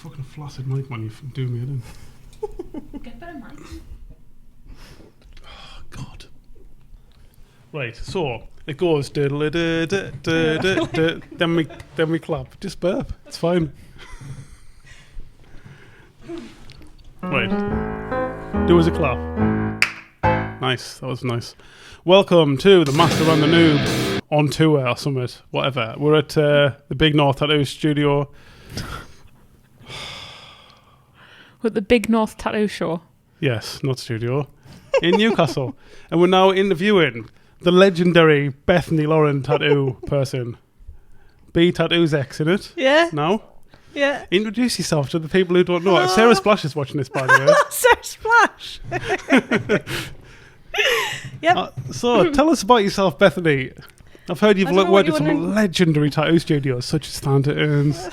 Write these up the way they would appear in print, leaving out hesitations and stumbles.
fucking flaccid mic, man. You do me in. Get better mic. Oh, God. Right, so it goes then we clap. Just burp. It's fine. Right. Do as a clap. Nice. That was nice. Welcome to the Master and the Noob on tour or something. Whatever. We're at the Big North Tattoo Studio. With the Big North Tattoo Show. Yes, not studio. In Newcastle. And we're now interviewing the legendary Bethanie Lauren tattoo person. B Tattoos X in it. Yeah. Now? Yeah. Introduce yourself to the people who don't know. Sarah Splash is watching this, by the way. Sarah Splash. Yep. So, tell us about yourself, Bethanie. I've heard you've worked at some legendary tattoo studios, such as Standard Earns.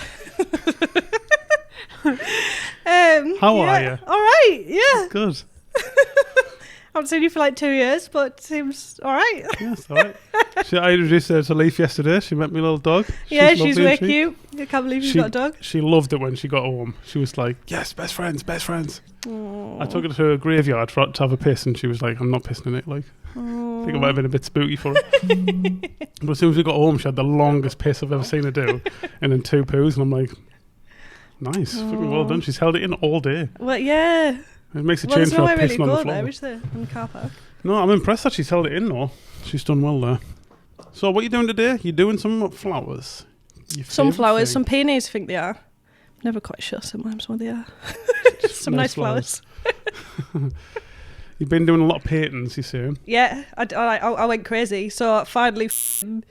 How are you? All right, yeah. Good. I haven't seen you for like 2 years, but it seems all right. Yes, all right. I introduced her to Leaf yesterday. She met my little dog. She's very cute. I can't believe you've got a dog. She loved it when she got home. She was like, yes, best friends, best friends. Aww. I took her to a graveyard to have a piss, and she was like, I'm not pissing in it. Like, I think it might have been a bit spooky for her. But as soon as we got home, she had the longest piss I've ever seen her do, and then 2 poos, and I'm like, nice, fucking well done. She's held it in all day. Well, yeah. It makes a change for her pissing on the floor. There, is there, in the car park? No, I'm impressed that she's held it in, though. She's done well there. So what are you doing today? You're doing some flowers. Some flowers, some peonies, I think they are. Never quite sure sometimes what they are. Some nice flowers. You've been doing a lot of paintings, you saying? Yeah, I went crazy. So I finally So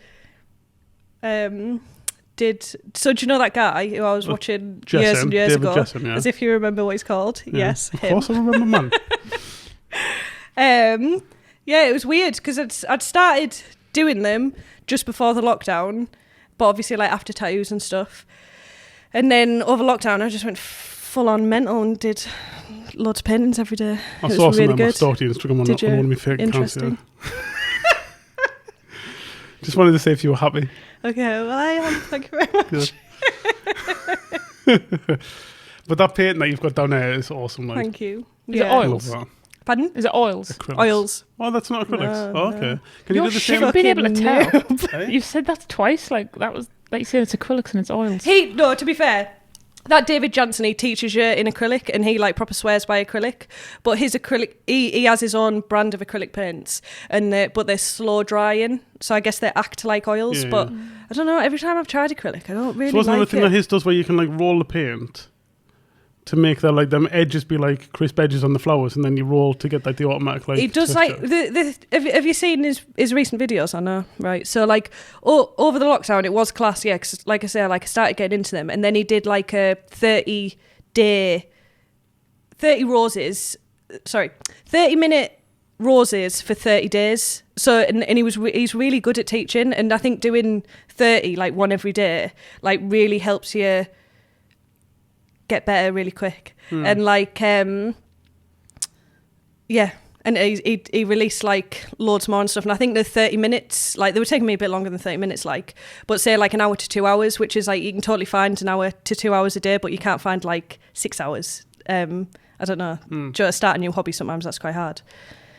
do you know that guy who I was watching years and years David ago? Jessen, yeah. As if you remember what he's called. Yeah. Yes, of him. course I remember, man. Yeah, it was weird because I'd started doing them just before the lockdown, but obviously like after tattoos and stuff. And then over lockdown, I just went full on mental and did loads of paintings every day. I saw some of them. I stalked you on Instagram on one of my fake accounts. Interesting. Just wanted to see if you were happy. Okay, well I am. Thank you very much. But that painting that you've got down there is awesome. Like, thank you. Is it oils? I love that. Pardon? Is it oils? Acrylics. Oils. Oh, that's not acrylics. No, okay. no. Can you do the same? You've been able to tell. Hey? You've said that twice. Like that was like you said it's acrylics and it's oils. No, to be fair, that David Jansen, he teaches you in acrylic and he like proper swears by acrylic. But his acrylic, he has his own brand of acrylic paints, and but they're slow drying, so I guess they act like oils. Yeah, but yeah. I don't know. Every time I've tried acrylic, I don't really So wasn't like there a thing that his does where you can like roll the paint to make that like them edges be like crisp edges on the flowers, and then you roll to get like the automatic like. He does texture. like have you seen his recent videos? I know, right? So like over the lockdown, it was class, yeah. Because like I say, I started getting into them, and then he did like a 30 minute roses for 30 days. So and he's really good at teaching, and I think doing 30 like one every day like really helps you get better really quick. And like yeah, and he released like loads more and stuff, and I think the 30 minutes like they were taking me a bit longer than 30 minutes like, but say like an hour to 2 hours, which is like you can totally find an hour to 2 hours a day, but you can't find like 6 hours. I don't know, to start a new hobby sometimes that's quite hard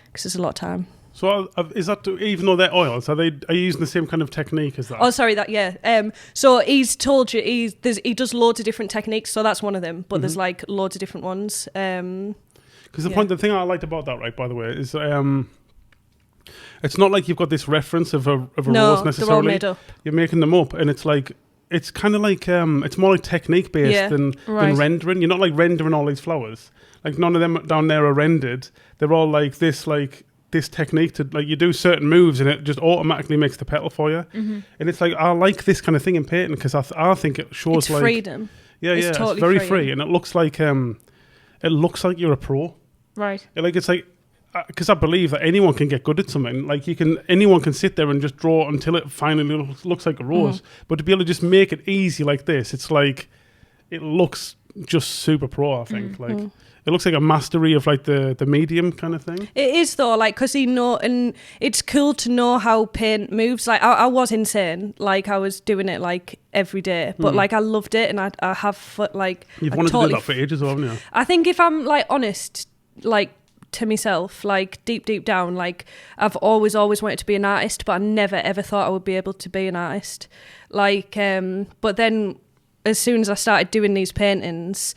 because there's a lot of time. So is that even though they're oils, are you using the same kind of technique as that? Oh, sorry, that yeah. So he's told you he does loads of different techniques. So that's one of them, but there's like loads of different ones. Because the thing I liked about that, right, by the way, is it's not like you've got this reference of a rose necessarily. They're all made up. You're making them up, and it's like it's kind of like it's more like technique based than rendering. You're not like rendering all these flowers. Like none of them down there are rendered. They're all like this technique to like you do certain moves and it just automatically makes the petal for you. And it's like I like this kind of thing in painting because I think it shows it's like freedom. Yeah, it's totally it's very freeing. free, and it looks like you're a pro. Right. Like it's like because I believe that anyone can get good at something. Like anyone can sit there and just draw until it finally looks like a rose. But to be able to just make it easy like this, it's like it looks just super pro, I think. It looks like a mastery of like the medium kind of thing. It is though, like, because and it's cool to know how paint moves. Like, I was insane. Like, I was doing it like every day, but like I loved it, and I have like. You've wanted to do that for ages, haven't you? I think if I'm like honest, like to myself, like deep down, like I've always wanted to be an artist, but I never ever thought I would be able to be an artist. Like, but then as soon as I started doing these paintings.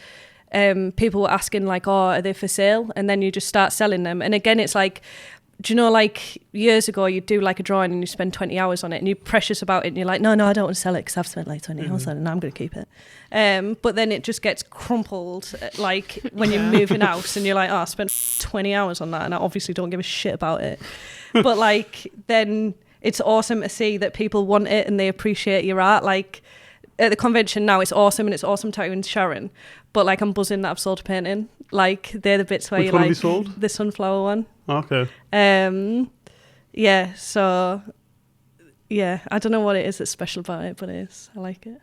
People were asking like, oh, are they for sale? And then you just start selling them. And again, it's like, do you know, like years ago, you'd do like a drawing and you spend 20 hours on it and you're precious about it and you're like, no, I don't want to sell it because I've spent like 20 hours on it and I'm going to keep it. But then it just gets crumpled like when you're moving out and you're like, oh, I spent 20 hours on that and I obviously don't give a shit about it. But like, then it's awesome to see that people want it and they appreciate your art. Like at the convention now, it's awesome and it's awesome tattooing Sharon. But like I'm buzzing that I've sold a painting. Like they're the bits where Which you one like have you sold? The sunflower one. Okay. Yeah. So yeah, I don't know what it is that's special about it, but it is. I like it.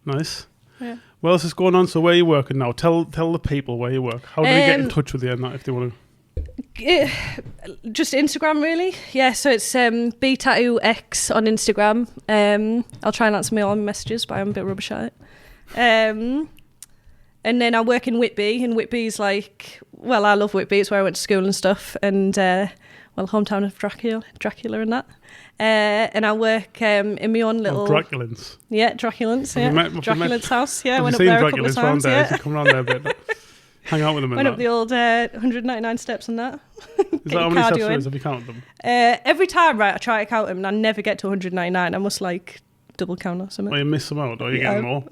Nice. Yeah. What else is going on? So where are you working now? Tell the people where you work. How do they get in touch with you and that if they want to? Just Instagram, really. Yeah. So it's btattoox on Instagram. I'll try and answer all my messages, but I'm a bit rubbish at it. And then I work in Whitby, and Whitby's like, well, I love Whitby. It's where I went to school and stuff, and hometown of Dracula and that. And I work in my own little Draculans. Yeah, Draculans. Yeah, Draculans house. Yeah, I went up there a couple of times. Yeah, you come around there a bit. Hang out with them. Went up the old 199 steps and that. Is that how many steps there is? Have you counted them? Every time, right, I try to count them, and I never get to 199. I must like double count or something. Or you miss some out, or you get more.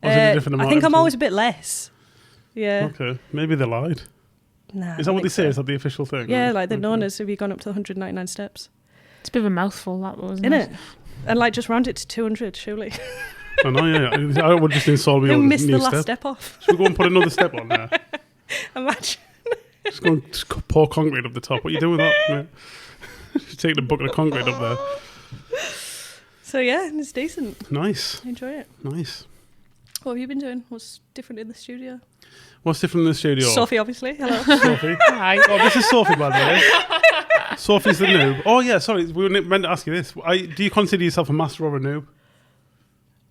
Or is it a different amount? I think I'm always a bit less. Yeah. Okay, maybe they lied. Nah. Is that what they say? Is that the official thing? Yeah, like they're known as, have you gone up to 199 steps? It's a bit of a mouthful, that wasn't it? And like just round it to 200, surely. I know, yeah. I would just install my own new step. Who missed the last step off? Should we go and put another step on there? Imagine. Just go and pour concrete up the top. What are you doing with that? Yeah. Just take the bucket of concrete up there. So yeah, it's decent. Nice. I enjoy it. Nice. What have you been doing? What's different in the studio? What's different in the studio? Sophie, obviously. Hello. Sophie. Hi. Oh, this is Sophie, by the way. Sophie's the noob. Oh, yeah, sorry. We were meant to ask you this. Do you consider yourself a master or a noob?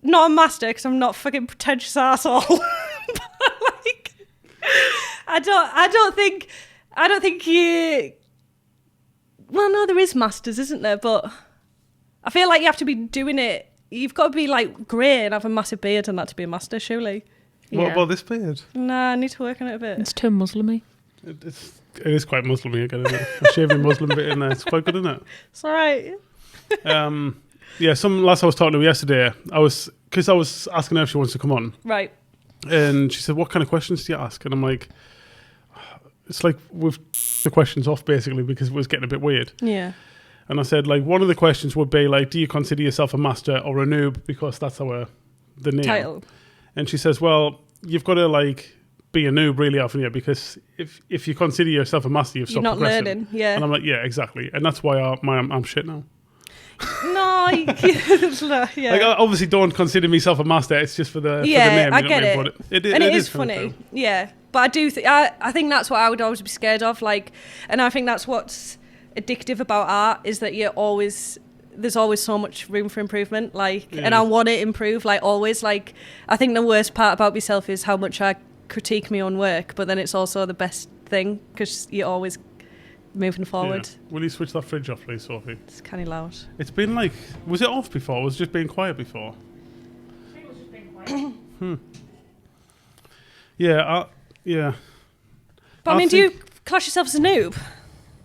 Not a master, because I'm not a fucking pretentious arsehole. But, like, I don't think you... Well, no, there is masters, isn't there? But I feel like you have to be doing it. You've got to be, like, grey and have a massive beard and that to be a master, surely. Yeah. What about this beard? Nah, I need to work on it a bit. It's too Muslim-y. It is quite Muslim-y again, isn't it? A shaving Muslim bit in there. It's quite good, isn't it? It's all right. Yeah, some lass I was talking to yesterday, because I was asking her if she wants to come on. Right. And she said, what kind of questions do you ask? And I'm like, it's like we've the questions off, basically, because it was getting a bit weird. Yeah. And I said, like, one of the questions would be, like, do you consider yourself a master or a noob? Because that's the name. Title. And she says, well, you've got to, like, be a noob really often, yeah, because if you consider yourself a master, you're not learning, yeah. And I'm like, yeah, exactly. And that's why I'm shit now. No, yeah. Like, I obviously don't consider myself a master. It's just for the name. I get it. But it is funny. Yeah, but I do. I think that's what I would always be scared of. Like, and I think that's what's addictive about art is that there's always so much room for improvement. Like, and I want to improve. Like always. Like, I think the worst part about myself is how much I critique my own work, but then it's also the best thing because you're always moving forward. Yeah. Will you switch that fridge off, please, Sophie? It's kind of loud. It's been like, was it off before? Was it just being quiet before? I think it was just being quiet. Yeah. But I mean, do you class yourself as a noob?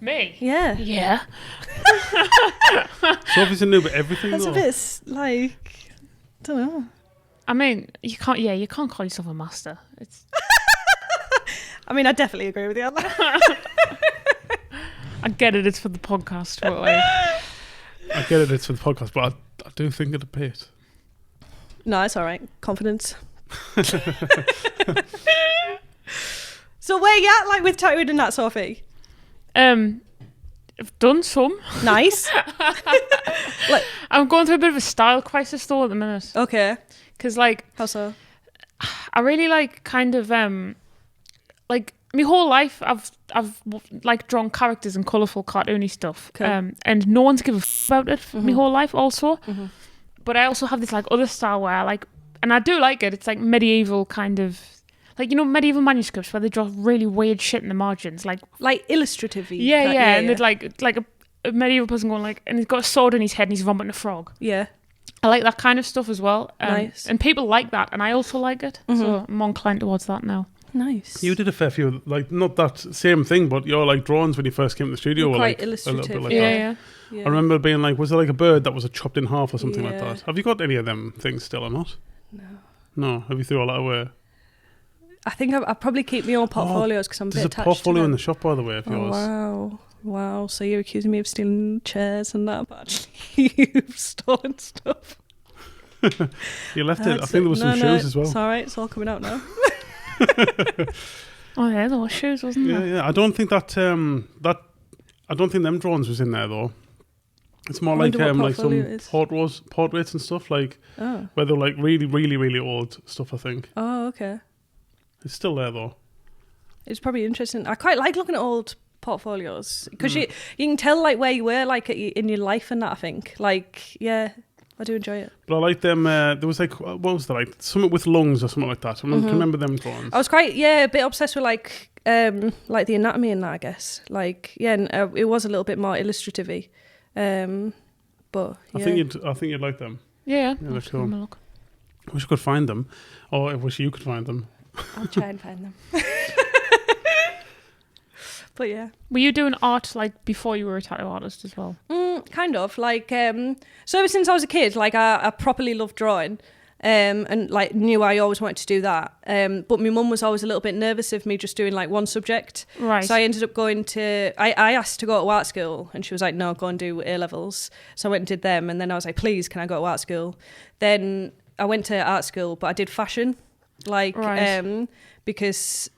Me? Yeah. Yeah. Sophie's a noob at everything. That's though. a bit like, I don't know. I mean, you can't call yourself a master. It's. I mean, I definitely agree with you on that. I get it, it's for the podcast, but like... I get it, it's for the podcast, but I do think it a bit. No, it's all right. Confidence. So where you at, like, with tattooing and that, Sophie? I've done some. Nice. I'm going through a bit of a style crisis, though, at the minute. Okay. Because, like... How so? I really like kind of like my whole life I've like drawn characters and colourful cartoony stuff. Okay. And no one's given about it my whole life also. Mm-hmm. But I also have this like other style where I like, and I do like it. It's like medieval kind of, like, you know, medieval manuscripts where they draw really weird shit in the margins, like illustrative-y. Yeah. And it's like a medieval person going like, and he's got a sword in his head and he's vomiting a frog. Yeah. I like that kind of stuff as well. Nice. And people like that, and I also like it. So I'm more inclined towards that now. Nice. You did a fair few, like, not that same thing, but your like drawings when you first came to the studio were quite like illustrative. a little bit like Yeah. that. I remember being like, was there like a bird that was chopped in half or something like Yeah. that? Have you got any of them things still or not? No. No. Have you threw all that away? I think I probably keep my own portfolios because I'm a bit There's a attached portfolio to in them. the shop, by the way, of yours. Wow. So you're accusing me of stealing chairs and that, but actually you've stolen stuff. You left it. I think there was some shoes as well. It's all right. It's all coming out now. Oh yeah, there were shoes, wasn't there? Yeah. I don't think that I don't think them drawings was in there though. It's more like some portraits and stuff, like where they're like really, really, really old stuff, I think. Oh, okay. It's still there though. It's probably interesting. I quite like looking at old portfolios because you can tell like where you were like in your life and that, I think. Like, yeah, I do enjoy it. But I like them. There was like, what was there, like something with lungs or something like that. I can remember them drawings. I was quite a bit obsessed with like the anatomy and that, I guess. Like, yeah, and, it was a little bit more illustrative-y. But yeah. I think you'd like them. Yeah. They're cool. Look. I wish I could find them, or I wish you could find them. I'll try and find them. But yeah. Were you doing art like before you were a tattoo artist as well? Kind of. Like, so ever since I was a kid, like I properly loved drawing. And like knew I always wanted to do that. But my mum was always a little bit nervous of me just doing like one subject. Right. So I ended up going to, I asked to go to art school and she was like, no, go and do A-levels. So I went and did them. And then I was like, please, can I go to art school? Then I went to art school, but I did fashion. Like, because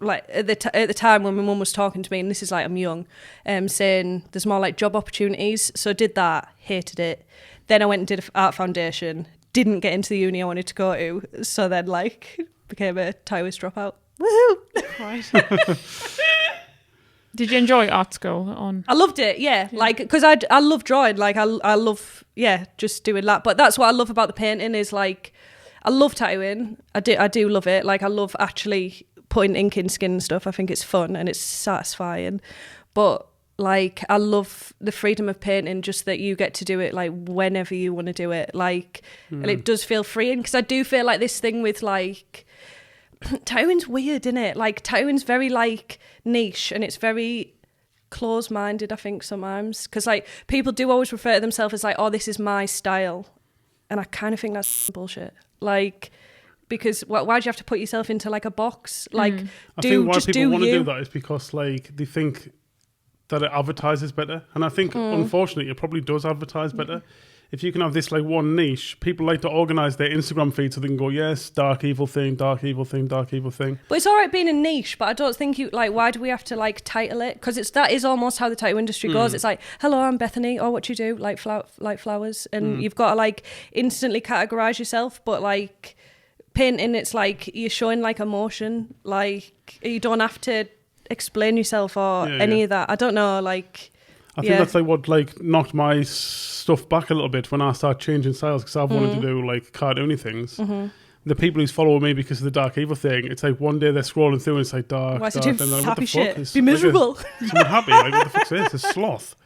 like at the time when my mum was talking to me, and this is like I'm young, saying there's more like job opportunities. So I did that, hated it. Then I went and did art foundation, didn't get into the uni I wanted to go to. So then like became a tattooist dropout. Woohoo! Right. Did you enjoy art school? I loved it, yeah. Like, because I love drawing. Like, I love, just doing that. But that's what I love about the painting is like, I love tattooing. I do love it. Like, I love actually putting ink in skin and stuff. I think it's fun and it's satisfying. But like, I love the freedom of painting, just that you get to do it like whenever you want to do it. Like, and it does feel freeing, because I do feel like this thing with like, tattooing's weird, isn't it? Like, tattooing's very like niche and it's very close-minded, I think, sometimes. Because like, people do always refer to themselves as like, oh, this is my style. And I kind of think that's bullshit. Like, because why do you have to put yourself into like a box? Like, I think why people want to do that is because like they think that it advertises better, and I think unfortunately it probably does advertise better. If you can have this like one niche, people like to organise their Instagram feed so they can go, yes, dark evil thing, dark evil thing, dark evul thing. But it's all right being a niche, but I don't think you like. Why do we have to like title it? Because that is almost how the tattoo industry goes. It's like, hello, I'm Bethany. Oh, what do you do? Like flowers, and you've got to like instantly categorise yourself. But like painting, it's like you're showing like emotion. Like you don't have to explain yourself or any of that. I don't know. Like. I think that's like what like knocked my stuff back a little bit when I started changing styles, because I've wanted to do like cartoony things. The people who's following me because of the dark evil thing, it's like one day they're scrolling through and it's like dark, why dark, do and then like, what the shit? fuck? Be miserable. Someone happy, like what the fuck's this? It's sloth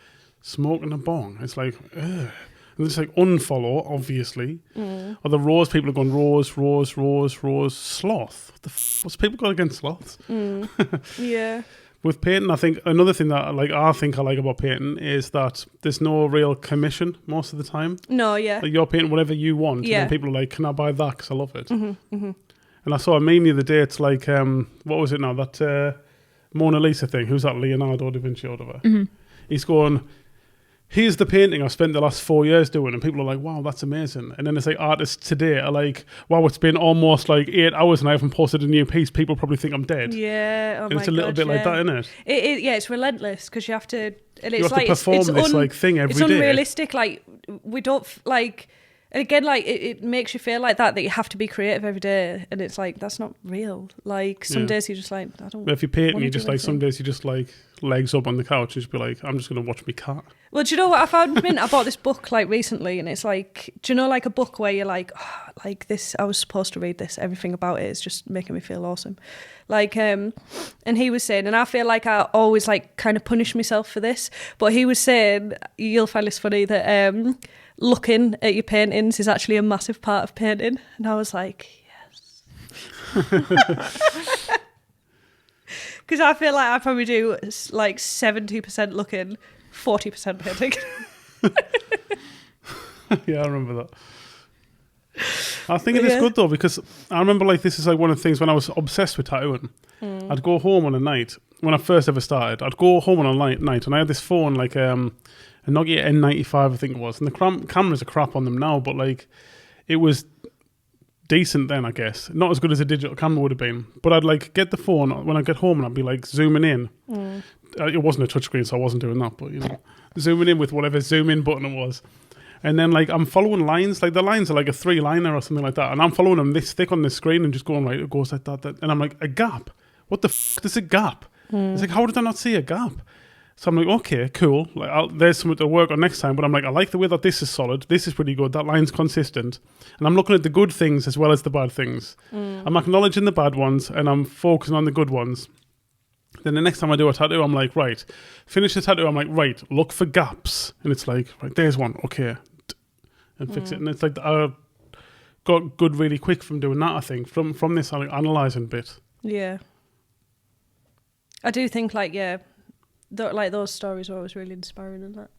smoking a bong. It's like, ugh. And it's like unfollow, obviously. Or the rose people are going rose, sloth. What the what's people got against sloths? Yeah. With painting, I think another thing that I like about painting is that there's no real commission most of the time. No, yeah. Like you're painting whatever you want, and then people are like, "Can I buy that? Because I love it." And I saw a meme the other day. It's like, what was it now? That Mona Lisa thing. Who's that? Leonardo da Vinci or whatever. He's going, here's the painting I've spent the last 4 years doing, and people are like, wow, that's amazing. And then it's like artists today are like, wow, it's been almost like 8 hours and I haven't posted a new piece. People probably think I'm dead. Yeah, and it's a little bit like that, isn't it? It's relentless, because you have to, and it's you have to perform this like thing every day. It's unrealistic. Like, we don't like, And again, like it makes you feel like that you have to be creative every day, and it's like that's not real. Like some days you're just like, I don't. If you're painting, you just like some days you just like legs up on the couch and just be like, I'm just gonna watch me cat. Well, do you know what I found? I bought this book like recently, and it's like, do you know like a book where you're like, oh, like this, I was supposed to read this. Everything about it is just making me feel awesome. Like, and he was saying, and I feel like I always like kind of punish myself for this, but he was saying, you'll find this funny that looking at your paintings is actually a massive part of painting. And I was like, yes. Because I feel like I probably do like 70% looking, 40% painting. Yeah, I remember that. I think it is good though, because I remember like this is like one of the things when I was obsessed with tattooing. I'd go home on a night, when I first ever started, I'd go home on a night and I had this phone like a Nokia N95 I think it was, and the cameras are crap on them now, but like it was decent then, I guess. Not as good as a digital camera would have been, but I'd like get the phone when I get home and I'd be like zooming in. It wasn't a touchscreen, so I wasn't doing that, but you know, zooming in with whatever zoom in button it was. And then like I'm following lines, like the lines are like a 3-liner or something like that, and I'm following them this thick on the screen and just going right, it goes like that, and I'm like, a gap? What the f*** is a gap? It's like, how did I not see a gap? So I'm like, okay, cool. Like, there's something to work on next time. But I'm like, I like the way that this is solid. This is pretty good. That line's consistent. And I'm looking at the good things as well as the bad things. I'm acknowledging the bad ones and I'm focusing on the good ones. Then the next time I do a tattoo, I'm like, right, finish the tattoo. I'm like, right, look for gaps. And it's like, right, there's one. Okay. And fix it. And it's like, I got good really quick from doing that, I think. From this like, analysing bit. Yeah. I do think like, yeah, like those stories are always really inspiring and that.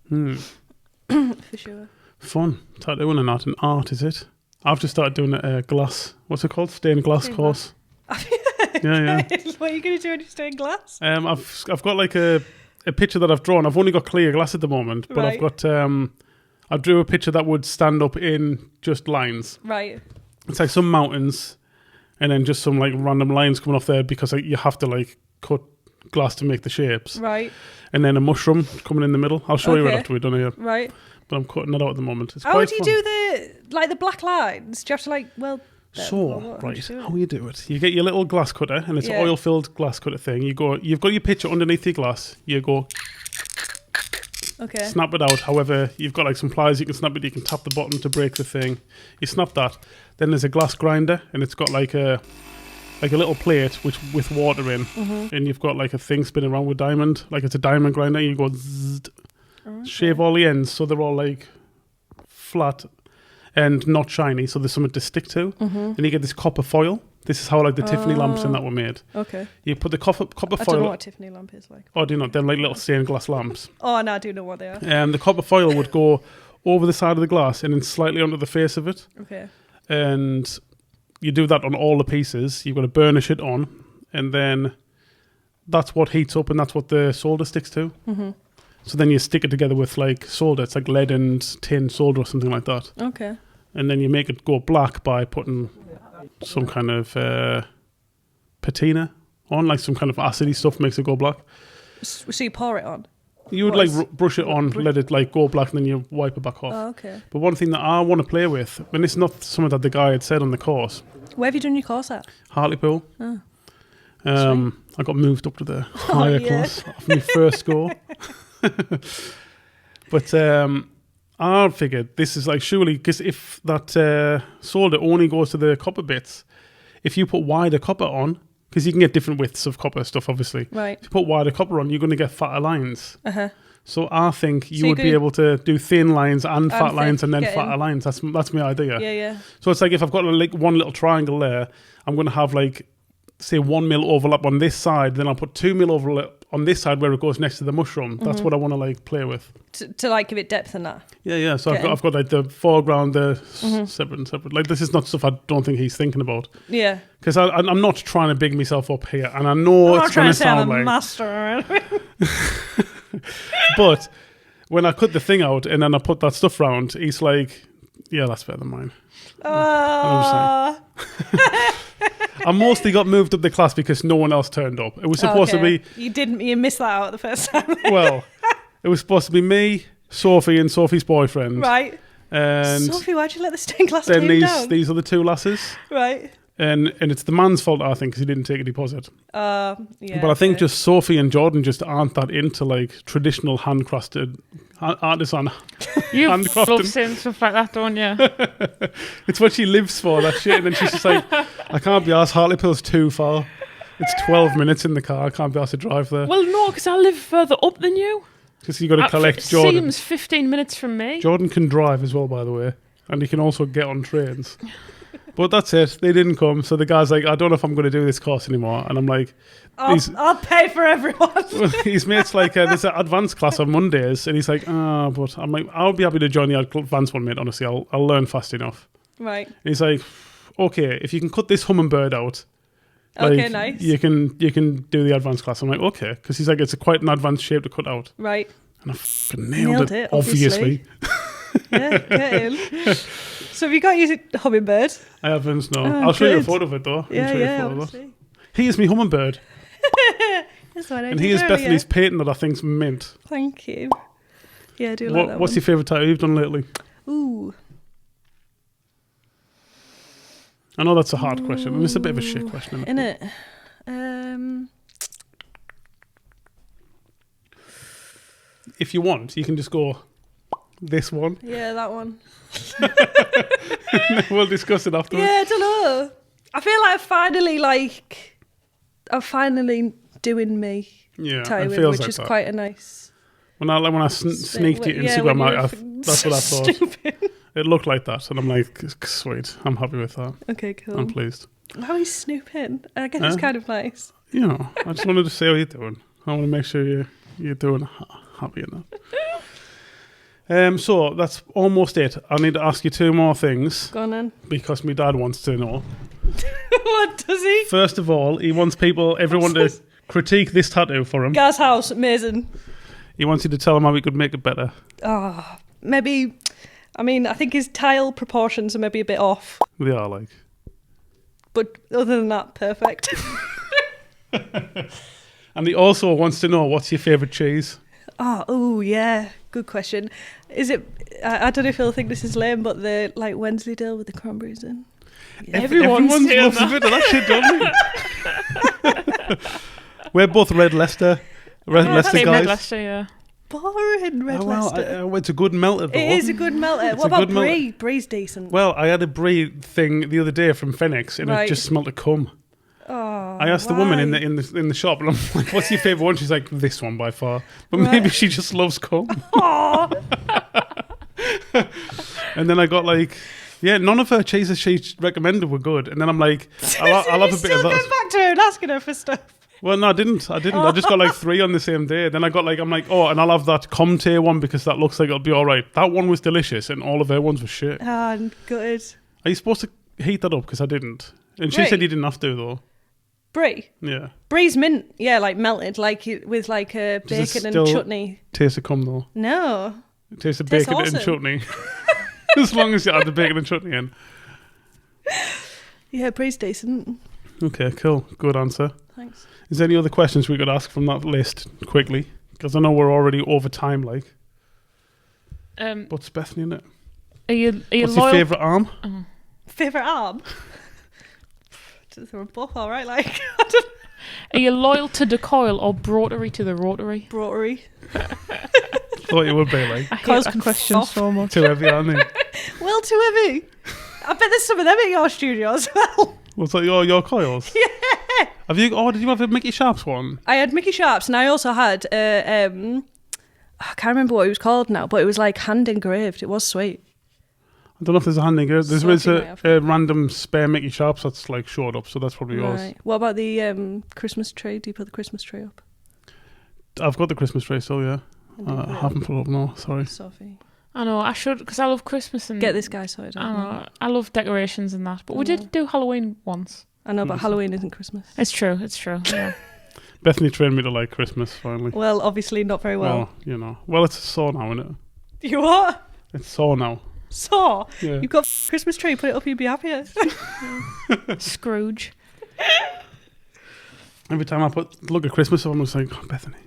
For sure. Fun. Tattooing and art, is it? I've just started doing a glass, what's it called? Stained glass course. Yeah. What are you going to do when you stain glass? I've got like a picture that I've drawn. I've only got clear glass at the moment, but I've got I drew a picture that would stand up in just lines. Right. It's like some mountains and then just some like random lines coming off there because like, you have to like cut glass to make the shapes. Right. And then a mushroom coming in the middle. I'll show you right after we're done here. Right. But I'm cutting it out at the moment. It's how do you do the black lines? Do you have to like, how you do it. You get your little glass cutter and it's an oil-filled glass cutter thing. You've got your picture underneath your glass. You go snap it out. However, you've got like some pliers you can snap it. You can tap the bottom to break the thing. You snap that. Then there's a glass grinder and it's got like a little plate with water in, and you've got like a thing spinning around with diamond, like it's a diamond grinder. You go shave all the ends so they're all like flat and not shiny, so there's something to stick to. And you get this copper foil. This is how like the Tiffany lamps and that were made. Okay. You put the copper foil. I don't know what a Tiffany lamp is like. Oh, do you not? They're like little stained glass lamps. Oh, no, I do know what they are. The copper foil would go over the side of the glass and then slightly onto the face of it. Okay. And you do that on all the pieces. You've got to burnish it on, and then that's what heats up, and that's what the solder sticks to. So then you stick it together with like solder. It's like lead and tin solder or something like that. Okay. And then you make it go black by putting some kind of patina on, like some kind of acidy stuff makes it go black. So you pour it on? You would like brush it on, let it like go black, and then you wipe it back off. Oh, okay. But one thing that I want to play with, and it's not something that the guy had said on the course. Where have you done your course at? Hartlepool. Oh. I got moved up to the higher class after my first score. But I figured this is like surely, because if that solder only goes to the copper bits, if you put wider copper on, because you can get different widths of copper stuff, obviously. Right. If you put wider copper on, you're going to get fatter lines. So I think you would be able to do thin lines and fat lines and then fatter lines. That's my idea. Yeah. So it's like if I've got like one little triangle there, I'm going to have like, say 1 mil overlap on this side, then I'll put 2 mil overlap on this side where it goes next to the mushroom. That's what I want to like play with. To like give it depth in that. Yeah. So I've got like the foreground, the separate. Like this is not stuff I don't think he's thinking about. Yeah. Because I'm not trying to big myself up here, and I know it's going to sound like master or anything. But when I cut the thing out and then I put that stuff round, he's like, "Yeah, that's better than mine." I mostly got moved up the class because no one else turned up. It was supposed to be... You missed that out the first time. Well, it was supposed to be me, Sophie, and Sophie's boyfriend. Right. And Sophie, why'd you let the stained glass then tube down? these are the two lasses. Right. And it's the man's fault, I think, because he didn't take a deposit. Yeah. But I think just Sophie and Jordan just aren't that into like traditional handcrafted artisan. You love handcrafting. saying stuff like that, don't you? It's what she lives for, that shit. And then she's just like, I can't be asked. Hartlepool's too far. It's 12 minutes in the car. I can't be asked to drive there. Well, no, because I live further up than you. Because you got to collect It Jordan. seems 15 minutes from me. Jordan can drive as well, by the way. And he can also get on trains. But that's it. They didn't come. So the guy's like, I don't know if I'm going to do this course anymore. And I'm like, I'll pay for everyone. his mate's like, there's an advanced class on Mondays. And he's like, but I'm like, I'll be happy to join the advanced one, mate. Honestly, I'll learn fast enough. Right. And he's like, okay, if you can cut this hummingbird out. Okay, like, nice. You can do the advanced class. I'm like, okay. Because he's like, it's quite an advanced shape to cut out. Right. And I fucking nailed it, obviously. Yeah, get in. So have you got your hummingbird? I haven't, no. I'll show you a photo of it, though. Yeah, obviously. Here's me hummingbird. That's what I And did here's earlier. Bethanie's painting that I think's mint. Thank you. Yeah, I do like that What's your favourite tattoo you've done lately? Ooh. I know that's a hard question. And it's a bit of a shit question. Isn't it? If you want, you can just go this one. Yeah, that one. We'll discuss it afterwards. Yeah, I don't know. I feel like I'm finally doing me Yeah, it tattooing, feels which like is that. quite a nice. When I sneaked it Instagram, that's what I thought. Stupid. It looked like that, and I'm like, sweet, I'm happy with that. Okay, cool. I'm pleased. How are you snooping? I guess it's kind of nice. You know, I just wanted to see how you're doing. I want to make sure you're doing happy in that. So that's almost it. I need to ask you two more things. Go on then. Because my dad wants to know. What does he? First of all, he wants everyone to critique this tattoo for him. Gas house, amazing. He wants you to tell him how we could make it better. Maybe. I mean, I think his tile proportions are maybe a bit off. They are like. But other than that, perfect. And he also wants to know, what's your favourite cheese? Oh, yeah. Good question. Is it? I don't know if he'll think this is lame, but the like Wensleydale with the cranberries in. Yeah. Everyone's saying loves a bit of that shit, don't we? We're both Red Leicester. Leicester Same guys. Red Leicester, yeah. Boring Red Leicester. It's a good melter, though. It is a good melter. What about brie? Brie's decent. Well, I had a brie thing the other day from Phoenix, and it just smelled of cum. Oh, I asked the woman in the shop, and I'm like, "What's your favourite one?" She's like, "This one by far." But maybe she just loves cum. And then I got like, none of her cheeses she recommended were good. And then I'm like, I'll have a bit of that. Going back to her and asking her for stuff. Well, no, I didn't. I just got like 3 on the same day. Then I'm like, and I'll have that Comté one because that looks like it'll be all right. That one was delicious, and all of her ones were shit. I'm good. Are you supposed to heat that up? Because I didn't. And she Brie? said you didn't have to, though. Brie? Yeah. Brie's mint, like melted, like with like bacon and chutney. Taste of cum, though. No. It tastes of Tastes bacon awesome. and chutney. As long as you add the bacon and chutney in. Yeah, Brie's decent. Okay, cool. Good answer. Thanks. Is there any other questions we could ask from that list quickly? Because I know we're already over time, like. What's Bethany in it? Are you What's loyal? your favourite arm? Favourite arm? They're both all right, like. Are you loyal to the coil or broderie to the rotary? Broderie. Thought you would be, like. I hate Coils that can question fuck off. so much. Too heavy, aren't they? Well, too heavy. I bet there's some of them at your studio as well. What's that, your coils? Yeah. Did you have a Mickey Sharps one? I had Mickey Sharps, and I also had I can't remember what it was called now, but it was like hand engraved. It was sweet. I don't know if there's a hand engraved. There's Sophie might have. a random spare Mickey Sharps that's like showed up, so that's probably yours. Right. What about the Christmas tree? Do you put the Christmas tree up? I've got the Christmas tree still, yeah. I haven't put it up, no, sorry. Sophie. I know, I should, because I love Christmas and... Get this guy sorted out. I know, I love decorations and that, but we did do Halloween once. I know, but Halloween isn't Christmas. It's true, yeah. Bethany trained me to like Christmas, finally. Well, obviously not very well. Well, it's a saw now, isn't it? You what? It's saw now. So, Yeah. you've got Christmas tree, put it up, you'd be happier. Scrooge. Every time I look at Christmas, I'm just like, Bethany.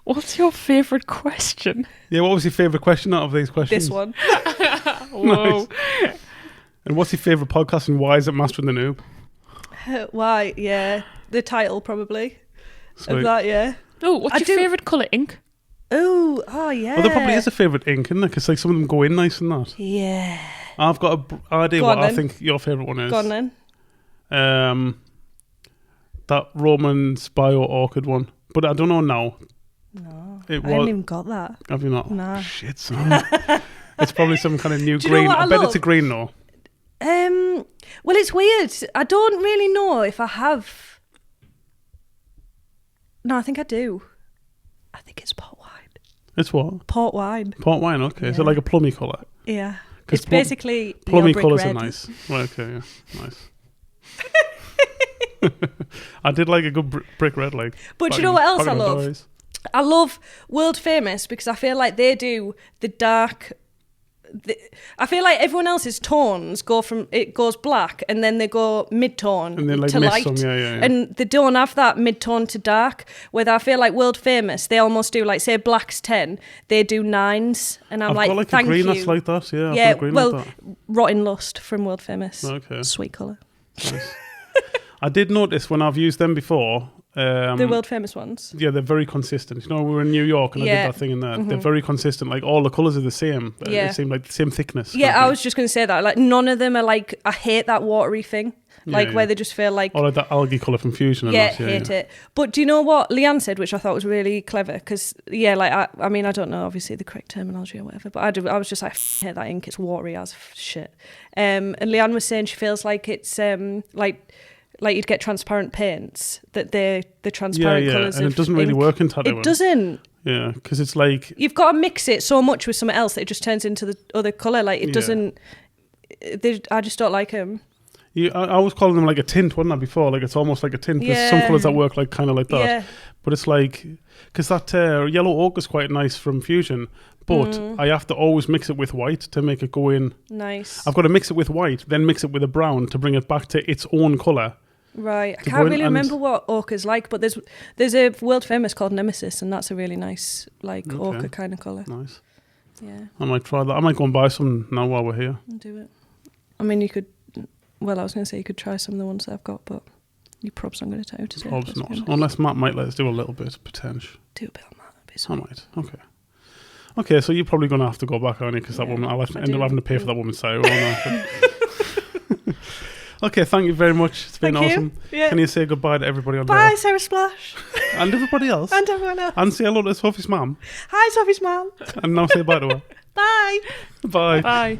What's your favourite question? Yeah, what was your favourite question out of these questions? This one. Whoa. Nice. And what's your favourite podcast and why is it Mastering the Noob? Why? Yeah, the title probably. Sweet. Of that, yeah. Oh, what's your favourite colour ink? Oh, yeah. Well, there probably is a favourite ink, isn't there? Because like some of them go in nice and that. Yeah. I've got an idea Go what on, I then. think your favourite one is. Go on then. That Roman's Bio Orchid one. But I don't know now. No. It I was. haven't even got that. Have you not? Nah. Shit, son. It's probably some kind of new Do you know green. what I bet love? it's a green though. Well, it's weird. I don't really know if I have. No, I think I do. I think it's port wine. It's what? Port wine. Port wine, okay. Is it Yeah. like a plummy colour? Yeah. 'Cause It's basically Plummy brick colours red. are nice. Right, okay, yeah. Nice. I did like a good brick red, like. But do you know what else I love? Diaries. I love World Famous because I feel like they do the dark. I feel like everyone else's tones goes black and then they go mid-tone And then like to miss light. some, yeah. And they don't have that mid-tone to dark. Where I feel like World Famous, they almost do like, say Black's 10, they do 9s. And I'm I've got like thank a green you. that's like that, yeah. I've Yeah, got a green well, like that. Rotten Lust from World Famous. Okay. Sweet colour. Nice. I did notice when I've used them before. The World Famous ones. Yeah, they're very consistent. You know, we were in New York and I Yeah. did that thing in there. They're very consistent. Like all the colours are the same. Yeah. They seem like the same thickness. Yeah, I was just going to say that. Like, none of them are like, I hate that watery thing. Like, Yeah, where yeah. they just feel like, Or like that algae colour from Fusion and yeah, that. hate it. But do you know what Leanne said, which I thought was really clever? Because, yeah, like, I mean, I don't know, obviously, the correct terminology or whatever, but I was just like, I hate that ink, it's watery as shit. And Leanne was saying she feels like it's, like you'd get transparent paints, that they're the transparent colours and of it doesn't really ink. work in tattooing. It doesn't. Yeah, because it's like... You've got to mix it so much with something else that it just turns into the other colour. Like, it Yeah. doesn't... I just don't like them. I was calling them like a tint, wasn't I, before? Like it's almost like a tint. There's some Yeah. colours that work like kind of like that. Yeah. But it's like... Because that yellow ochre is quite nice from Fusion, but I have to always mix it with white to make it go in. Nice. I've got to mix it with white, then mix it with a brown to bring it back to its own colour. Right. I to can't go in really and- remember what ochre's like, but there's a World Famous called Nemesis, and that's a really nice, like, Okay. ochre kind of colour. Nice. Yeah, I might try that. I might go and buy some now while we're here. I'll do it. I mean, you could... Well, I was going to say you could try some of the ones that I've got, but you probs I'm going to tell you today. Probs not. Unless Matt might let us do a little bit, potential. Do a bit on that. A bit I sweet. might. Okay. Okay, so you're probably going to have to go back, aren't you? Because that Yeah, woman, I'll I end do. up having to pay for that woman's sale. Okay, thank you very much. It's been Thank you. awesome. Yeah. Can you say goodbye to everybody on Bye, there? Sarah Splash. And everybody else? And everyone else. And say hello to Sophie's mum. Hi, Sophie's mum. And now say bye to her. Bye. Bye. Bye.